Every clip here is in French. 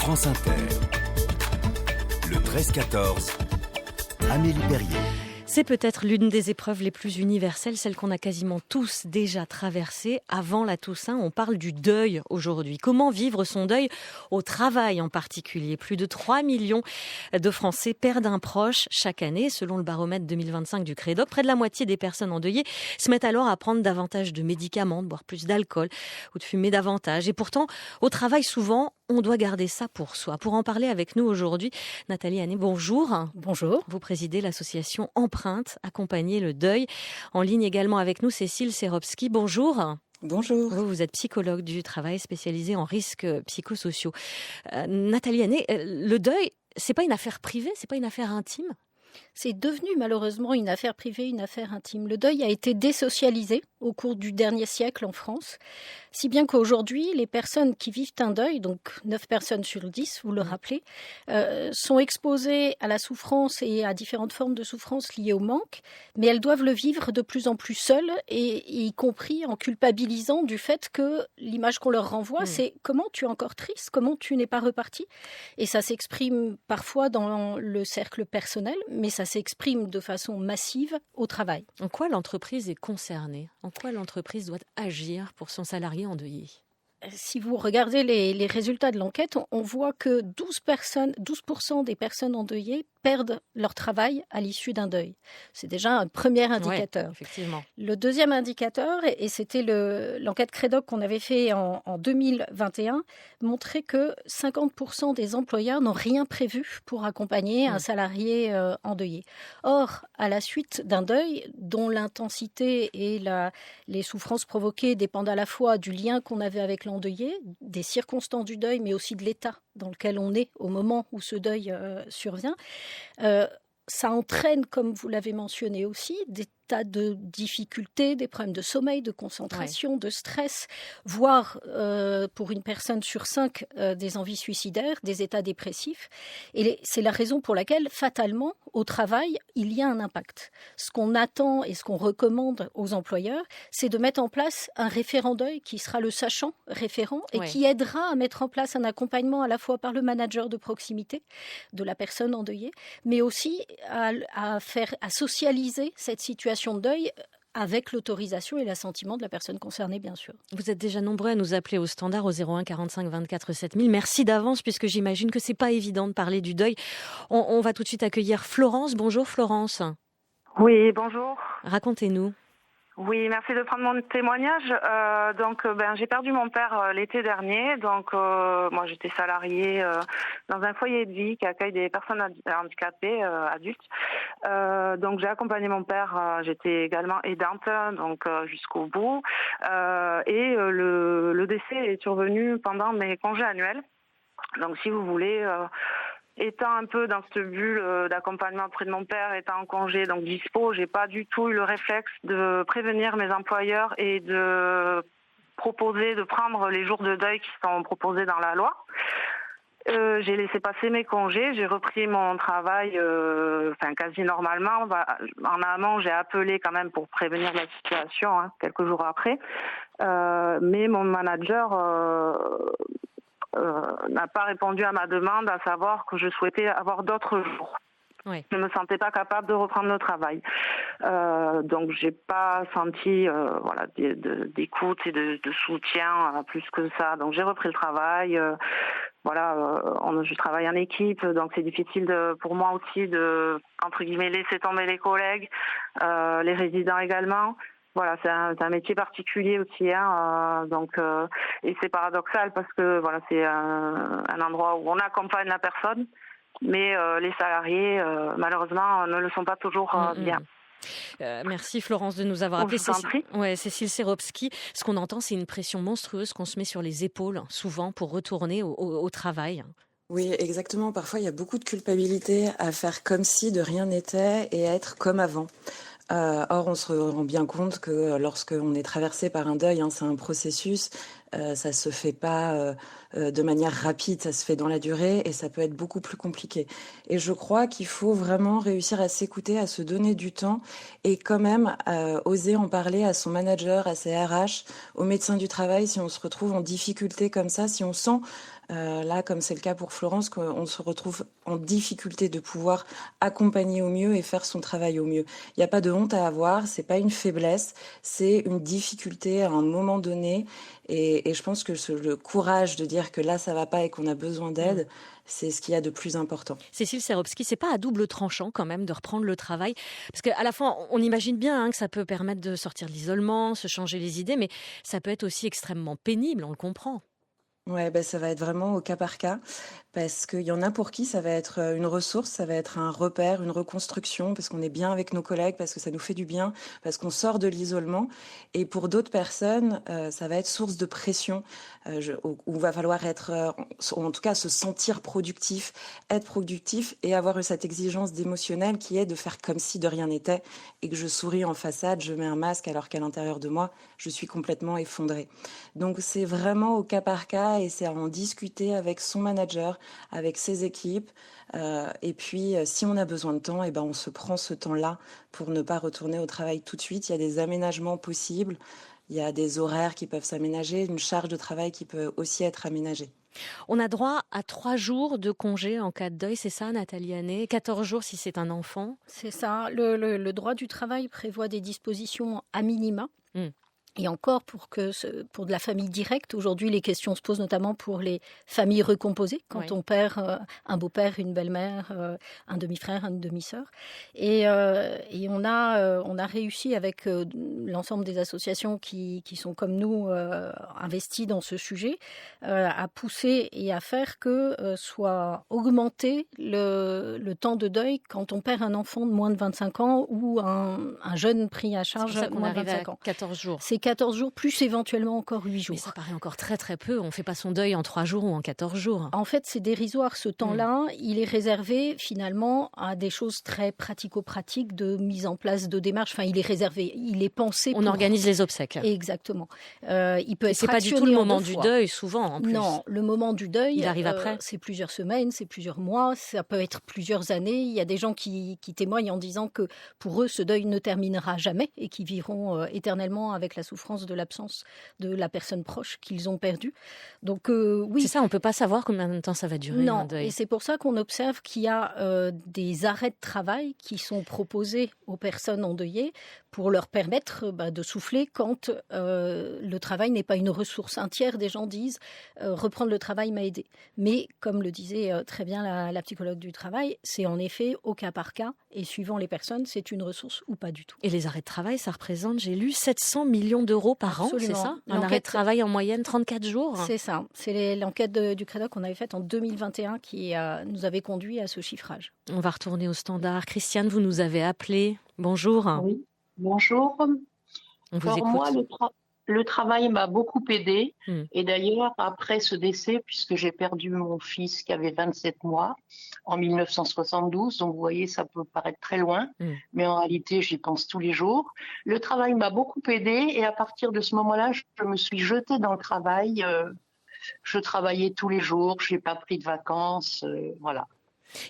France Inter. Le 13-14, Amélie Perrier. C'est peut-être l'une des épreuves les plus universelles, celle qu'on a quasiment tous déjà traversée avant la Toussaint. On parle du deuil aujourd'hui. Comment vivre son deuil au travail en particulier? Plus de 3 millions de Français perdent un proche chaque année, selon le baromètre 2025 du Crédoc. Près de la moitié des personnes endeuillées se mettent alors à prendre davantage de médicaments, de boire plus d'alcool ou de fumer davantage. Et pourtant, au travail, souvent, on doit garder ça pour soi. Pour en parler avec nous aujourd'hui, Nathalie Hanné, bonjour. Bonjour. Vous présidez l'association Empreinte, accompagner le deuil. En ligne également avec nous, Cécile Seropski. Bonjour. Bonjour. Vous êtes psychologue du travail spécialisée en risques psychosociaux. Nathalie Hanné, le deuil, c'est pas une affaire privée, c'est pas une affaire intime? C'est devenu malheureusement une affaire privée, une affaire intime. Le deuil a été désocialisé au cours du dernier siècle en France, si bien qu'aujourd'hui, les personnes qui vivent un deuil, donc 9 personnes sur 10, vous le rappelez, sont exposées à la souffrance et à différentes formes de souffrance liées au manque, mais elles doivent le vivre de plus en plus seules, et y compris en culpabilisant du fait que l'image qu'on leur renvoie, c'est comment tu es encore triste, comment tu n'es pas reparti. Et ça s'exprime parfois dans le cercle personnel, mais ça s'exprime de façon massive au travail. En quoi l'entreprise est concernée? En quoi l'entreprise doit agir pour son salarié endeuillé? Si vous regardez les résultats de l'enquête, on voit que 12% des personnes endeuillées perdent leur travail à l'issue d'un deuil. C'est déjà un premier indicateur. Ouais, effectivement. Le deuxième indicateur, et c'était l'enquête Crédoc qu'on avait fait en 2021, montrait que 50% des employeurs n'ont rien prévu pour accompagner un salarié endeuillé. Or, à la suite d'un deuil, dont l'intensité et les souffrances provoquées dépendent à la fois du lien qu'on avait avec l'endeuillé, des circonstances du deuil, mais aussi de l'état dans lequel on est au moment où ce deuil survient, ça entraîne, comme vous l'avez mentionné aussi, des tas de difficultés, des problèmes de sommeil, de concentration, de stress, voire pour une personne sur 5, des envies suicidaires, des états dépressifs. Et c'est la raison pour laquelle, fatalement, au travail, il y a un impact. Ce qu'on attend et ce qu'on recommande aux employeurs, c'est de mettre en place un référent deuil qui sera le sachant référent et qui aidera à mettre en place un accompagnement à la fois par le manager de proximité de la personne endeuillée, mais aussi à socialiser cette situation de deuil avec l'autorisation et l'assentiment de la personne concernée, bien sûr. Vous êtes déjà nombreux à nous appeler au standard au 01 45 24 7000. Merci d'avance, puisque j'imagine que c'est pas évident de parler du deuil. On va tout de suite accueillir Florence. Bonjour Florence. Oui, bonjour. Racontez-nous. Oui, merci de prendre mon témoignage. J'ai perdu mon père l'été dernier. Donc, moi, j'étais salariée dans un foyer de vie qui accueille des personnes handicapées adultes. Donc, j'ai accompagné mon père. J'étais également aidante, donc jusqu'au bout. Le décès est survenu pendant mes congés annuels. Donc, si vous voulez. Étant un peu dans cette bulle d'accompagnement auprès de mon père, étant en congé, donc dispo, j'ai pas du tout eu le réflexe de prévenir mes employeurs et de proposer de prendre les jours de deuil qui sont proposés dans la loi. J'ai laissé passer mes congés, j'ai repris mon travail quasi normalement. En amont, j'ai appelé quand même pour prévenir la situation quelques jours après. Mais mon manager n'a pas répondu à ma demande, à savoir que je souhaitais avoir d'autres jours. Oui. Je ne me sentais pas capable de reprendre le travail. Donc, j'ai pas senti d'écoute et de soutien plus que ça. Donc, j'ai repris le travail. Je travaille en équipe, donc c'est difficile pour moi aussi de, entre guillemets, laisser tomber les collègues, les résidents également. Voilà, c'est un métier particulier aussi, et c'est paradoxal parce que c'est un endroit où on accompagne la personne, mais les salariés, malheureusement, ne le sont pas toujours bien. Merci Florence de nous avoir appelé. Cécile Seropski. Ce qu'on entend, c'est une pression monstrueuse qu'on se met sur les épaules, souvent, pour retourner au travail. Oui, exactement. Parfois, il y a beaucoup de culpabilité à faire comme si de rien n'était et à être comme avant. Or, on se rend bien compte que lorsqu'on est traversé par un deuil, c'est un processus, Ça se fait pas de manière rapide, ça se fait dans la durée et ça peut être beaucoup plus compliqué. Et je crois qu'il faut vraiment réussir à s'écouter, à se donner du temps et quand même oser en parler à son manager, à ses RH, au médecin du travail si on se retrouve en difficulté comme ça, si on sent là, comme c'est le cas pour Florence, qu'on se retrouve en difficulté de pouvoir accompagner au mieux et faire son travail au mieux. Il n'y a pas de honte à avoir, c'est pas une faiblesse, c'est une difficulté à un moment donné. Et je pense que le courage de dire que là, ça va pas et qu'on a besoin d'aide, c'est ce qu'il y a de plus important. Cécile Serobski, c'est pas à double tranchant quand même de reprendre le travail? Parce qu'à la fois, on imagine bien que ça peut permettre de sortir de l'isolement, se changer les idées, mais ça peut être aussi extrêmement pénible, on le comprend. Ouais, ça va être vraiment au cas par cas parce qu'il y en a pour qui ça va être une ressource, ça va être un repère, une reconstruction parce qu'on est bien avec nos collègues, parce que ça nous fait du bien, parce qu'on sort de l'isolement. Et pour d'autres personnes, ça va être source de pression où va falloir être, en tout cas, se sentir productif, être productif et avoir cette exigence d'émotionnel qui est de faire comme si de rien n'était et que je souris en façade, je mets un masque alors qu'à l'intérieur de moi, je suis complètement effondrée. Donc c'est vraiment au cas par cas et c'est à en discuter avec son manager, avec ses équipes. Et puis, si on a besoin de temps, on se prend ce temps-là pour ne pas retourner au travail tout de suite. Il y a des aménagements possibles, il y a des horaires qui peuvent s'aménager, une charge de travail qui peut aussi être aménagée. On a droit à 3 jours de congé en cas de deuil, c'est ça, Nathalie Hannet? 14 jours si c'est un enfant? C'est ça. Le droit du travail prévoit des dispositions à minima. Et encore pour de la famille directe, aujourd'hui les questions se posent notamment pour les familles recomposées, quand on perd un beau-père, une belle-mère, un demi-frère, une demi-sœur. Et on a réussi avec l'ensemble des associations qui sont comme nous investies dans ce sujet, à pousser et à faire que soit augmenté le temps de deuil quand on perd un enfant de moins de 25 ans ou un jeune pris à charge de moins de 25 ans. 14 jours. C'est 14 jours, plus éventuellement encore 8 jours. Mais ça paraît encore très très peu. On ne fait pas son deuil en 3 jours ou en 14 jours. En fait, c'est dérisoire. Ce temps-là, il est réservé finalement à des choses très pratico-pratiques de mise en place de démarches. Enfin, il est réservé, il est pensé On organise les obsèques. Exactement. Il peut être c'est pas du tout le moment du deuil, souvent, en plus. Non, le moment du deuil, il arrive après. C'est plusieurs semaines, c'est plusieurs mois, ça peut être plusieurs années. Il y a des gens qui témoignent en disant que pour eux, ce deuil ne terminera jamais et qui vivront éternellement avec la souffrance de l'absence de la personne proche qu'ils ont perdue. Donc oui. C'est ça, on ne peut pas savoir combien de temps ça va durer. Non, un deuil. Et c'est pour ça qu'on observe qu'il y a des arrêts de travail qui sont proposés aux personnes endeuillées pour leur permettre de souffler quand le travail n'est pas une ressource. Un tiers des gens disent reprendre le travail m'a aidé. Mais comme le disait très bien la psychologue du travail, c'est en effet au cas par cas et suivant les personnes, c'est une ressource ou pas du tout. Et les arrêts de travail, ça représente, j'ai lu, 700 millions d'euros par an, c'est ça? Un arrêt de travail en moyenne 34 jours? C'est ça. C'est l'enquête du Crédoc qu'on avait faite en 2021 qui nous avait conduit à ce chiffrage. On va retourner au standard. Christiane, vous nous avez appelé. Bonjour. Oui, bonjour. On vous écoute. Moi, le travail m'a beaucoup aidée. Et d'ailleurs, après ce décès, puisque j'ai perdu mon fils qui avait 27 mois en 1972, donc vous voyez, ça peut paraître très loin, mais en réalité, j'y pense tous les jours. Le travail m'a beaucoup aidée et à partir de ce moment-là, je me suis jetée dans le travail. Je travaillais tous les jours, je n'ai pas pris de vacances, voilà.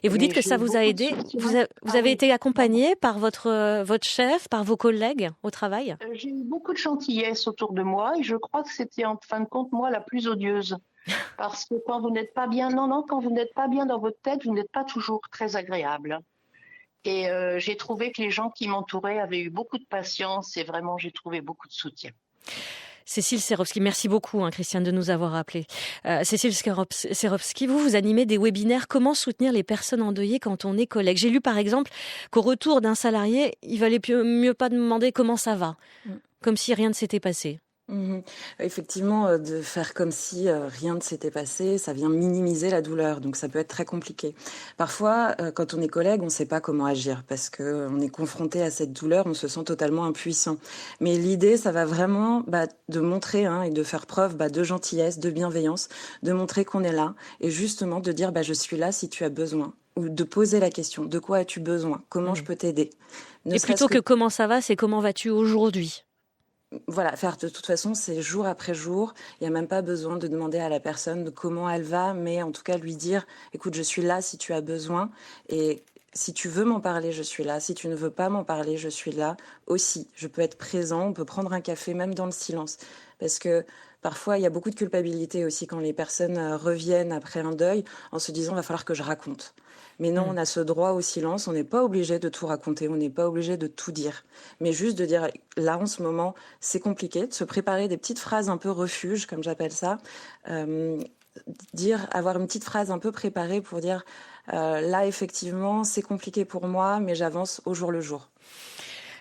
Et vous dites que ça vous a aidé. Vous avez été accompagnée par votre chef, par vos collègues au travail? J'ai eu beaucoup de gentillesse autour de moi et je crois que c'était en fin de compte moi la plus odieuse. Parce que quand vous n'êtes pas bien, quand vous n'êtes pas bien dans votre tête, vous n'êtes pas toujours très agréable. Et j'ai trouvé que les gens qui m'entouraient avaient eu beaucoup de patience et vraiment j'ai trouvé beaucoup de soutien. Cécile Serobski, merci beaucoup Christiane de nous avoir appelés. Cécile Serobski, vous animez des webinaires. Comment soutenir les personnes endeuillées quand on est collègue? J'ai lu par exemple qu'au retour d'un salarié, il valait mieux pas demander comment ça va, comme si rien ne s'était passé. Effectivement, de faire comme si rien ne s'était passé, ça vient minimiser la douleur, donc ça peut être très compliqué. Parfois, quand on est collègue, on ne sait pas comment agir parce qu'on est confronté à cette douleur, on se sent totalement impuissant. Mais l'idée, ça va vraiment de montrer et de faire preuve de gentillesse, de bienveillance, de montrer qu'on est là et justement de dire je suis là si tu as besoin. Ou de poser la question, de quoi as-tu besoin? Comment je peux t'aider? Et plutôt que comment ça va, c'est comment vas-tu aujourd'hui? voilà, faire de toute façon, c'est jour après jour. Il n'y a même pas besoin de demander à la personne comment elle va, mais en tout cas lui dire, écoute, je suis là si tu as besoin. Et si tu veux m'en parler, je suis là. Si tu ne veux pas m'en parler, je suis là aussi. Je peux être présent, on peut prendre un café, même dans le silence. Parce que parfois, il y a beaucoup de culpabilité aussi quand les personnes reviennent après un deuil en se disant, va falloir que je raconte. Mais non, on a ce droit au silence, on n'est pas obligé de tout raconter, on n'est pas obligé de tout dire. Mais juste de dire, là en ce moment, c'est compliqué, de se préparer des petites phrases un peu refuge, comme j'appelle ça. Avoir une petite phrase un peu préparée pour dire, là effectivement, c'est compliqué pour moi, mais j'avance au jour le jour.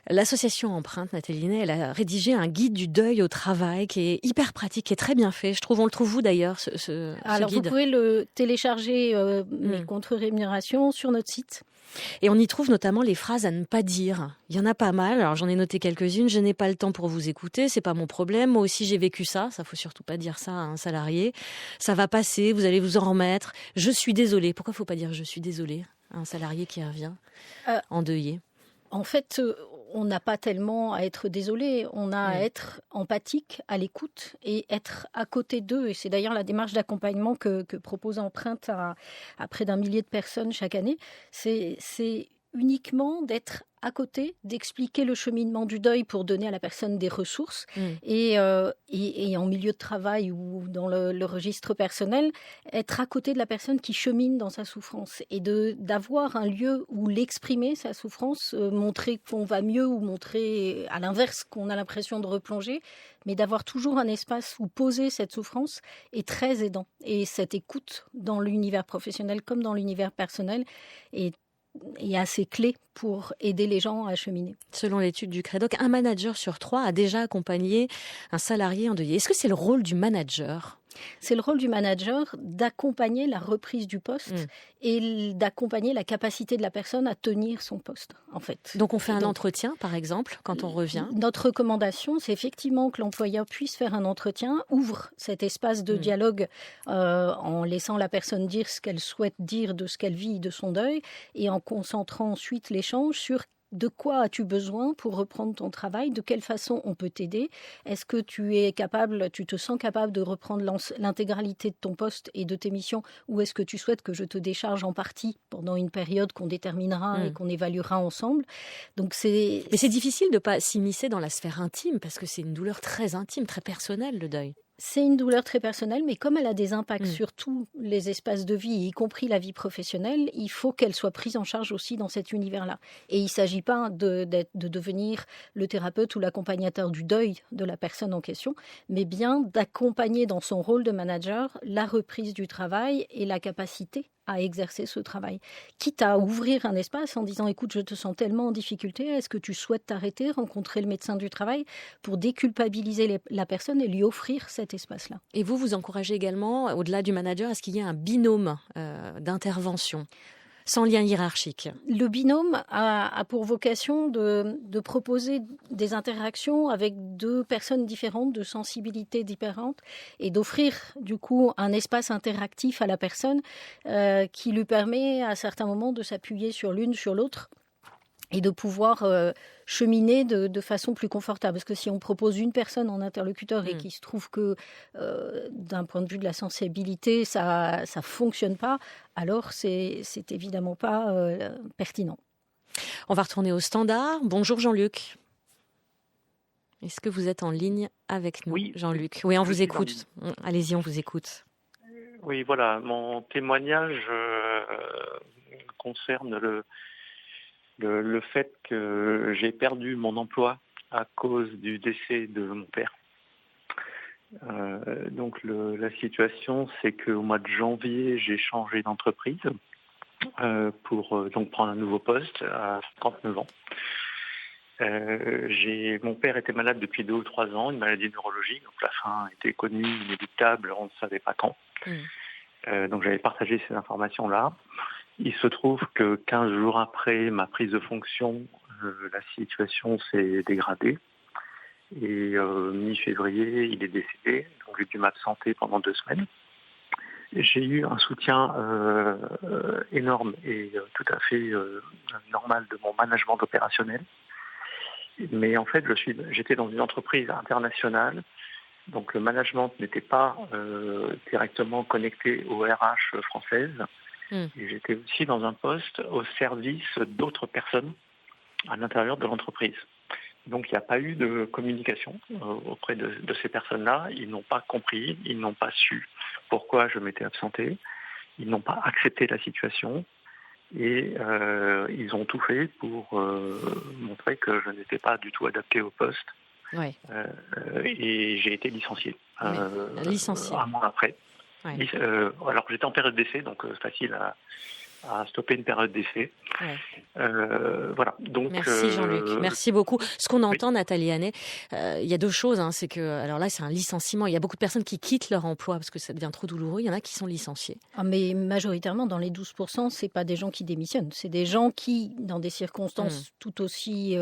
L'association Empreinte, Nathalie Ney, elle a rédigé un guide du deuil au travail qui est hyper pratique, qui est très bien fait. Je trouve, on le trouve vous d'ailleurs, ce Alors guide. vous pouvez le télécharger, mais contre rémunération, sur notre site. Et on y trouve notamment les phrases à ne pas dire. Il y en a pas mal, alors j'en ai noté quelques-unes. Je n'ai pas le temps pour vous écouter, c'est pas mon problème. Moi aussi j'ai vécu ça faut surtout pas dire ça à un salarié. Ça va passer, vous allez vous en remettre. Je suis désolée. Pourquoi faut pas dire je suis désolée à un salarié qui revient endeuillé? En fait, on n'a pas tellement à être désolé, on a à être empathique, à l'écoute et être à côté d'eux. Et c'est d'ailleurs la démarche d'accompagnement que propose Empreinte à près d'1 millier de personnes chaque année. C'est uniquement d'être à côté, d'expliquer le cheminement du deuil pour donner à la personne des ressources. Et en milieu de travail ou dans le registre personnel, être à côté de la personne qui chemine dans sa souffrance et d'avoir un lieu où l'exprimer, sa souffrance, montrer qu'on va mieux ou montrer à l'inverse qu'on a l'impression de replonger, mais d'avoir toujours un espace où poser cette souffrance est très aidant. Et cette écoute dans l'univers professionnel comme dans l'univers personnel est assez clé pour aider les gens à cheminer. Selon l'étude du Crédoc, un manager sur 3 a déjà accompagné un salarié endeuillé. Est-ce que c'est le rôle du manager ? C'est le rôle du manager d'accompagner la reprise du poste et d'accompagner la capacité de la personne à tenir son poste, en fait. Donc on fait un entretien, par exemple, quand on revient ? Notre recommandation, c'est effectivement que l'employeur puisse faire un entretien, ouvre cet espace de dialogue en laissant la personne dire ce qu'elle souhaite dire de ce qu'elle vit, de son deuil, et en concentrant ensuite l'échange sur de quoi as-tu besoin pour reprendre ton travail? De quelle façon on peut t'aider? Est-ce que tu te sens capable de reprendre l'intégralité de ton poste et de tes missions, ou est-ce que tu souhaites que je te décharge en partie pendant une période qu'on déterminera et qu'on évaluera ensemble? Donc Mais c'est difficile de ne pas s'immiscer dans la sphère intime, parce que c'est une douleur très intime, très personnelle, le deuil. C'est une douleur très personnelle, mais comme elle a des impacts sur tous les espaces de vie, y compris la vie professionnelle, il faut qu'elle soit prise en charge aussi dans cet univers-là. Et il ne s'agit pas de devenir le thérapeute ou l'accompagnateur du deuil de la personne en question, mais bien d'accompagner dans son rôle de manager la reprise du travail et la capacité à exercer ce travail. Quitte à ouvrir un espace en disant « Écoute, je te sens tellement en difficulté, est-ce que tu souhaites t'arrêter, rencontrer le médecin du travail ?» pour déculpabiliser la personne et lui offrir cet espace-là. Et vous encouragez également, au-delà du manager, à ce qu'il y ait un binôme d'intervention sans lien hiérarchique. Le binôme a pour vocation de proposer des interactions avec 2 personnes différentes, de sensibilités différentes, et d'offrir du coup un espace interactif à la personne qui lui permet à certains moments de s'appuyer sur l'une, sur l'autre, et de pouvoir cheminer de façon plus confortable. Parce que si on propose une personne en interlocuteur et qu'il se trouve que d'un point de vue de la sensibilité, ça fonctionne pas, alors c'est évidemment pas pertinent. On va retourner au standard. Bonjour Jean-Luc. Est-ce que vous êtes en ligne avec nous, Jean-Luc? Oui, on vous écoute. Allez-y, on vous écoute. Oui, voilà. Mon témoignage concerne le fait que j'ai perdu mon emploi à cause du décès de mon père. Donc la situation, c'est qu'au mois de janvier, j'ai changé d'entreprise pour donc prendre un nouveau poste à 59 ans. Mon père était malade depuis 2 ou 3 ans, une maladie neurologique, donc la fin était connue, inéluctable, on ne savait pas quand. Donc j'avais partagé ces informations-là. Il se trouve que 15 jours après ma prise de fonction, la situation s'est dégradée. Et mi-février, il est décédé. Donc j'ai dû m'absenter pendant 2 semaines. J'ai eu un soutien énorme et tout à fait normal de mon management opérationnel. Mais en fait, j'étais dans une entreprise internationale, donc le management n'était pas directement connecté aux RH françaises. Et j'étais aussi dans un poste au service d'autres personnes à l'intérieur de l'entreprise. Donc il n'y a pas eu de communication auprès de ces personnes-là. Ils n'ont pas compris, ils n'ont pas su pourquoi je m'étais absenté. Ils n'ont pas accepté la situation et ils ont tout fait pour montrer que je n'étais pas du tout adapté au poste. Ouais. Et j'ai été licencié. Licencié. Un mois après. Ouais. Alors j'étais en période d'essai, donc facile à stopper une période d'essai. Ouais. Voilà. Donc, merci Jean-Luc, merci beaucoup. Ce qu'on entend, Nathalie Hannet, il y a deux choses. C'est que, alors là, c'est un licenciement. Il y a beaucoup de personnes qui quittent leur emploi parce que ça devient trop douloureux. Il y en a qui sont licenciés. Mais majoritairement, dans les 12%, c'est pas des gens qui démissionnent. C'est des gens qui, dans des circonstances tout aussi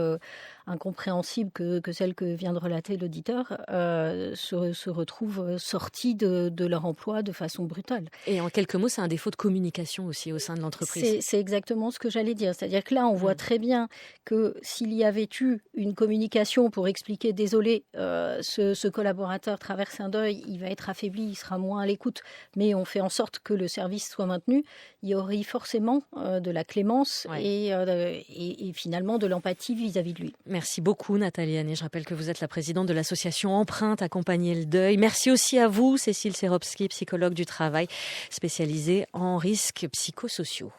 incompréhensibles que celles que vient de relater l'auditeur, se retrouvent sortis de leur emploi de façon brutale. Et en quelques mots, c'est un défaut de communication aussi au sein de l'entreprise. C'est exactement ce que j'allais dire. C'est-à-dire que là, on voit très bien que s'il y avait eu une communication pour expliquer, désolé, ce collaborateur traverse un deuil, il va être affaibli, il sera moins à l'écoute, mais on fait en sorte que le service soit maintenu, il y aurait forcément de la clémence et finalement de l'empathie vis-à-vis de lui. Merci beaucoup Nathalie Hannet. Je rappelle que vous êtes la présidente de l'association Empreinte Accompagner le deuil. Merci aussi à vous, Cécile Seropski, psychologue du travail spécialisée en risques psychosociaux.